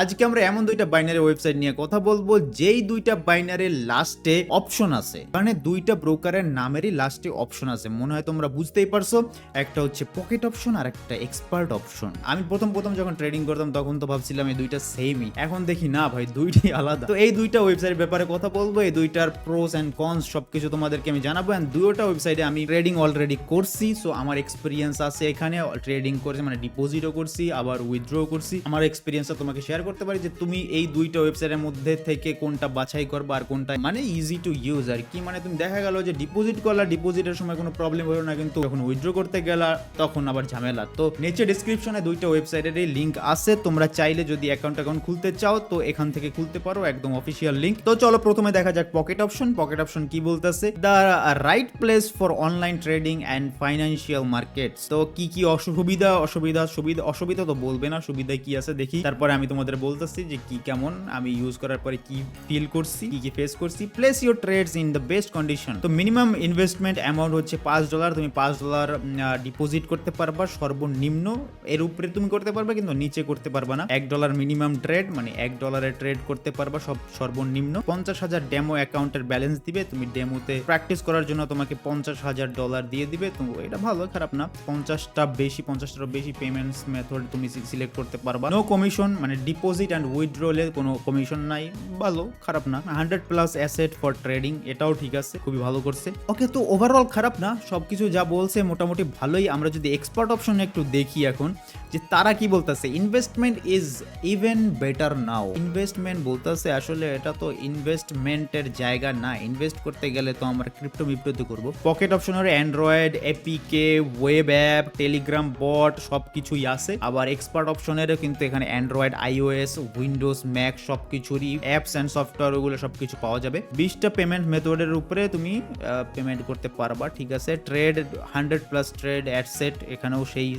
আজকে আমরা এমন দুইটা বাইনারি ওয়েবসাইট নিয়ে কথা বলবো যেই দুইটা বাইনারির লাস্টে অপশন আছে, মানে দুইটা ব্রোকারের নামেরই লাস্টে অপশন আছে। মনে হয় তোমরা বুঝতেই পারছো, একটা হচ্ছে পকেট অপশন আর একটা এক্সপার্ট অপশন। আমি প্রথম যখন ট্রেডিং করতাম তখন তো ভাবছিলাম এই দুইটা সেমই, এখন দেখি না ভাই, দুইটাই আলাদা। তো এই দুইটা ওয়েবসাইটের ব্যাপারে কথা বলবো, এই দুইটার প্রোস এন্ড কনস সবকিছু তোমাদেরকে আমি জানাবো। এন্ড দুইটা ওয়েবসাইটে আমি ট্রেডিং অলরেডি করছি, সো আমার এক্সপিরিয়েন্স আছে এখানে। ট্রেডিং করছি মানে ডিপোজিটও করছি, আবার উইথড্র করছি। আমার এক্সপিরিয়েন্সটা তোমাকে শেয়ার করতে পারি যে তুমি এই দুইটা ওয়েবসাইটের মধ্যে থেকে কোনটা বাছাই করবা আর কোনটা মানে ইজি টু ইউজ আর কি। মানে তুমি দেখা গেল যে ডিপোজিট করলা, ডিপোজিটের সময় কোনো প্রবলেম হলো না, কিন্তু যখন উইথড্র করতে গেলা তখন আবার ঝামেলা। তো নিচে ডেসক্রিপশনে দুইটা ওয়েবসাইটের লিংক আছে, তোমরা চাইলে যদি অ্যাকাউন্ট খুলতে চাও তো এখান থেকে খুলতে পারো, একদম অফিসিয়াল লিংক। তো চলো প্রথমে দেখা যাক পকেট অপশন। পকেট অপশন কি বলতেছে, the right place for online trading and financial markets. তো কি কি অসুবিধা তো বলবে না, সুবিধা কি আছে দেখি, তারপরে আমি তোমাদের বলতেছি যে কি কেমন আমি ইউজ করার পরে কি ফিল করছি, কি ফেস করছি। Place your trades in the best condition. তো মিনিমাম ইনভেস্টমেন্ট অ্যামাউন্ট হচ্ছে $5। তুমি $5 ডিপোজিট করতে পারবা সর্বনিম্ন, এর উপরে তুমি করতে পারবে কিন্তু নিচে করতে পারবা না। $1 মিনিমাম ট্রেড, মানে $1 ট্রেড করতে পারবা সব সর্বনিম্ন। 50,000 ডেমো অ্যাকাউন্টের ব্যালেন্স দিবে, তুমি ডেমোতে প্র্যাকটিস করার জন্য তোমাকে $50,000 দিয়ে দিবে। তো এটা ভালো, খারাপ না। 50টার বেশি পেমেন্টস মেথড তুমি সিলেক্ট করতে পারবা। নো কমিশন, মানে ডিপোজিট অ্যান্ড উইথড্রলে কোনো কমিশন নাই, ভালো, খারাপ না। 100+ অ্যাসেট ফর ট্রেডিং, এটাও ঠিক আছে, খুবই ভালো করছে। ওকে, তো ওভারঅল খারাপ না, সবকিছু যা বলছে মোটামুটি ভালোই। আমরা যদি এক্সপার্ট অপশন একটু দেখি এখন যে তারা কি বলতেছে, investment is even better now. Investment বলতেছে, আসলে এটা তো ইনভেস্টমেন্টের জায়গা না, ইনভেস্ট করতে গেলে তো আমরা ক্রিপ্টোতে করব। পকেট অপশনের Android, APK, web app, Telegram bot সবকিছুই আছে। আবার এক্সপার্ট অপশনেরও কিন্তু এখানে অ্যান্ড্রয়েড, আইওএস, উইন্ডোজ, ম্যাক সবকিছুরই অ্যাপস অ্যান্ড সফটওয়্যার ওগুলো সবকিছু পাওয়া যাবে। 20টা পেমেন্ট মেথডের উপরে তুমি পেমেন্ট করতে পারবা, ঠিক আছে। ট্রেড 100+ ট্রেড অ্যাডসেট, এখানেও সেই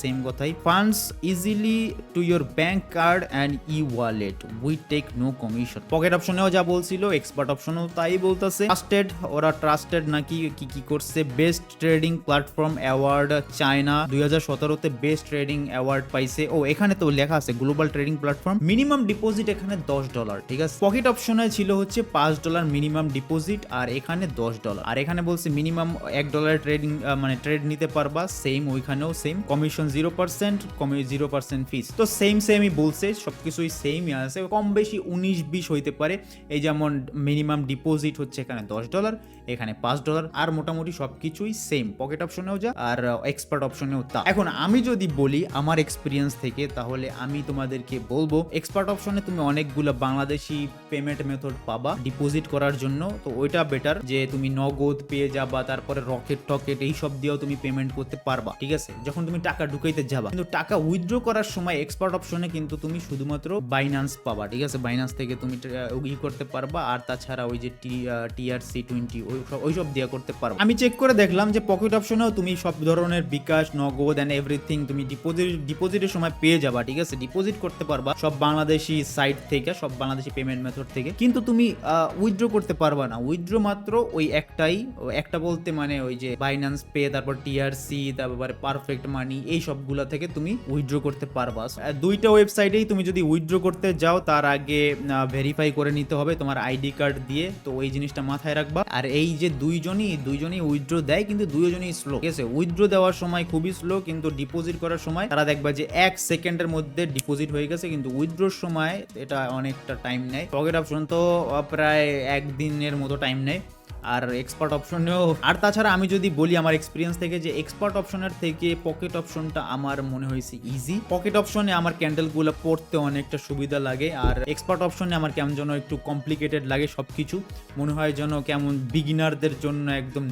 সেম কথাই। Funds easily to your bank card and e wallet, we take no commission. Pocket অপশনেও যা বলছিল এক্সপার্ট অপশনেও তাই বলতেছে। ট্রাস্টেড, ওরা ট্রাস্টেড নাকি কি করছে। Best trading platform award China 2017-তে বেস্ট ট্রেডিং অ্যাওয়ার্ড পাইছে। ও এখানে তো লেখা আছে global trading platform. Minimum deposit এখানে $10, ঠিক আছে। পকেট অপশনে ছিল হচ্ছে $5 মিনিমাম ডিপোজিট, আর এখানে $10। আর এখানে বলছে মিনিমাম $1 ট্রেডিং মানে ট্রেড নিতে পারবা, সেম ওইখানেও সেম। কমিশন 0%, 0% ফিস। তো সেমই বলছে, সবকিছুই সেমই আছে, কম বেশি 19-20 হইতে পারে। এই যেমন মিনিমাম ডিপোজিট হচ্ছে এখানে $10, এখানে $5, আর মোটামুটি সবকিছুই সেম। পকেট অপশনেও যা আর এক্সপার্ট অপশনেও তা। এখন আমি যদি বলি আমার এক্সপিরিয়েন্স থেকে, তাহলে আমি তোমাদেরকে বলবো এক্সপার্ট অপশনে তুমি অনেকগুলো বাংলাদেশি পেমেন্ট মেথড পাবা ডিপোজিট করার জন্য। তো ওইটা বেটার, যে তুমি নগদ পেয়ে যাবা, তারপরে রকেট এইসব দিয়েও তুমি পেমেন্ট করতে পারবা, ঠিক আছে, যখন তুমি টাকা ঢুকাইতে যাবা। কিন্তু টাকা উইথড্র করার সময় এক্সপার্ট অপশনে কিন্তু তুমি শুধুমাত্র বাইন্যান্স পাবা, ঠিক আছে। বাইন্যান্স থেকে তুমি করতে পারবা, আর তাছাড়া ওই যে TRC20 ওইসব দিয়ে করতে পারবা। আমি চেক করে দেখলাম যে পকেট অপশনেও তুমি সব ধরনের বিকাশ, নগদ এন্ড এভরিথিং তুমি ডিপোজিটের সময় পেয়ে যাবা, ঠিক আছে। ডিপোজিট করতে পারবা সব বাংলাদেশি সাইট থেকে, সব বাংলাদেশি পেমেন্ট মেথড থেকে, কিন্তু তুমি উইথড্র করতে পারবা না। উইথড্র মাত্র ওই একটা বলতে মানে ওই যে বাইন্যান্স পে, তারপর টিআরসি, তারপরে পারফেক্ট মানি, এই সবগুলা থেকে তুমি উইথড্র করতে পারবা। দুইটা ওয়েবসাইটেই তুমি যদি উইথড্র করতে যাও তার আগে ভেরিফাই করে নিতে হবে তোমার আইডি কার্ড দিয়ে, তো ওই জিনিসটা মাথায় রাখবা। আর এই যে দুইজনই উইথড্র দেয়, কিন্তু দুইজনই স্লো, ঠিক আছে। উইথড্র দেওয়ার সময় খুবই স্লো, কিন্তু ডিপোজিট করার সময় তারা দেখবা যে 1 সেকেন্ডের মধ্যে ডিপোজিট হয়ে গেছে, কিন্তু উইথড্রোর সময় এটা অনেকটা টাইম নেয়। পকেট অপশন তো প্রায় 1 দিনের মতো টাইম নেয়, আর এক্সপার্ট অপশনেও। আর তাছাড়া আমি যদি বলি আমার এক্সপিরিয়েন্স থেকে, যে এক্সপার্ট অপশনের থেকে পকেট অপশনটা আমার মনে হয়েছে ইজি। পকেট অপশনে আমার ক্যান্ডেলগুলো পড়তে অনেকটা সুবিধা লাগে, আর এক্সপার্ট অপশনে আমার কেমন যেন একটু কমপ্লিকেটেড লাগে সবকিছু, মনে হয় যেন কেমন বিগিনারদের জন্য, একদম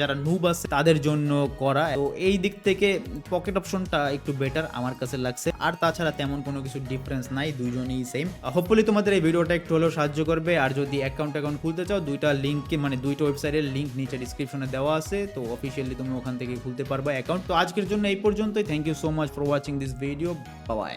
যারা নুব আছে তাদের জন্য করা। তো এই দিক থেকে পকেট অপশনটা একটু বেটার আমার কাছে লাগছে। আর তাছাড়া তেমন কোনো কিছু ডিফারেন্স নাই, দুইজনই সেম। হোপফুলি তোমাদের এই ভিডিওটা একটু হলেও সাহায্য করবে। আর যদি অ্যাকাউন্ট খুলতে চাও, দুইটা লিঙ্কে মানে দুইটা ওয়েবসাইটের লিংক নিচে ডিসক্রিপশনে দেওয়া আছে, তো অফিশিয়ালি তুমি ওখান থেকে খুলতে পারবা অ্যাকাউন্ট। তো আজকের জন্য এই পর্যন্তই। Thank you so much for watching this video, by.